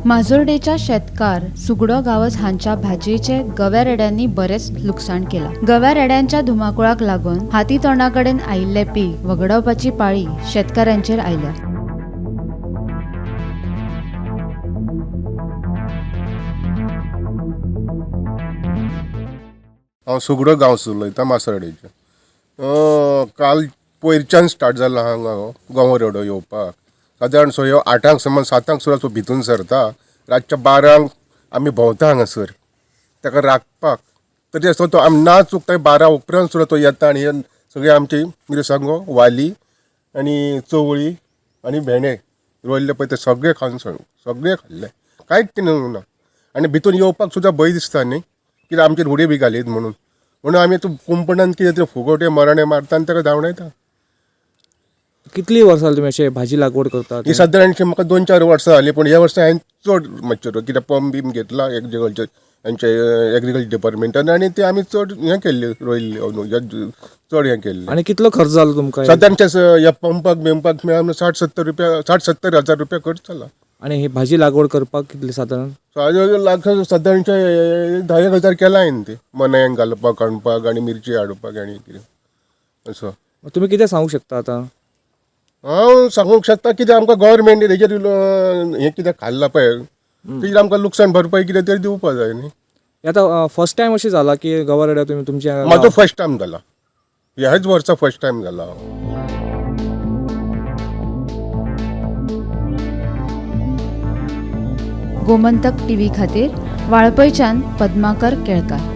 माजोर्डेच्या शेतकार सुगडो गावस हांच्या भाजयेचे गव्या रेड्यांनी बरेच लुकसाण केला। गव्या रेड्यांच्या धुमाकुळाक लागून हाती तोंडाकडेन आयिल्ले पीक वगडावपाची पाळी शेतकऱ्यांचेर आयल्या। हांव सुगडो गांवचो उलयतां मासर्डेचे। काल पयरच्यान स्टार्ट जाला हांगा गवो रेडो येवपाक। सादारण सो ह्यो 8 समज 7 सुद्दां भितून सरता। रातच्या 12 आमी भोंवता हांगासर ताका राखपाक। तरी असो तो आमी ना चुकता 12 उपरांत सुद्दां तो येता आनी सगळे आमची मिरसांगो वाली आनी चवळी आनी भेंडे रोयल्ले पळय ते सगळे खावन सगळे खाल्ले, कांयच तिनूंक ना। आनी भितून येवपाक सुद्दां भंय दिसता न्ही, कित्याक आमचेर उडी बी घालीत म्हणून आमी तूं कुंपणान कितें तरी फुगोटे मराणे मारता आनी ताका धांवून येता। कितली वर्सां तुम्ही अशें भाजी लागवड करतात? ही सादारणशी म्हाका 2-4 वर्सां जालीं, पूण ह्या वर्सा हांवें चड मॅच्युअर कित्याक पंप बीम घेतला एग्रीकल्चर हेंचे एग्रीकल्चर डिपार्टमेंटान आनी ते आमी चड हें केल्ले रोयल्ले चड हें केल्लें। आनी कितलो खर्च जालो तुमकां? सादारणचे ह्या पंपाक बिंपाक मेळून 60-70 हजार रुपया खर्च जाला। आनी ही भाजी लागवड करपाक कितले सादारण? सादारणचे 10,000 केला हांवें ते मनांक घालपाक हाडपाक आनी मिरची हाडपाक आनी कितें असो। तुम्ही कितें सांगूंक शकता आतां? हांव सांगूंक शकता कित्याक आमकां गव्हर्मेंट हेजेर हें कितें खाल्लां पळय तेजेर आमकां लुकसाण भरपाई कितें तरी दिवपा जाय न्ही। आतां फर्स्ट टायम अशें जाला की गवा रेड्या तुमी तुमच्या? म्हाजो फर्स्ट टायम जाला, ह्याच वर्सा फर्स्ट टायम जाला। गोमंतक टीव्ही खातीर वाळपयच्यान पद्माकर केळकार।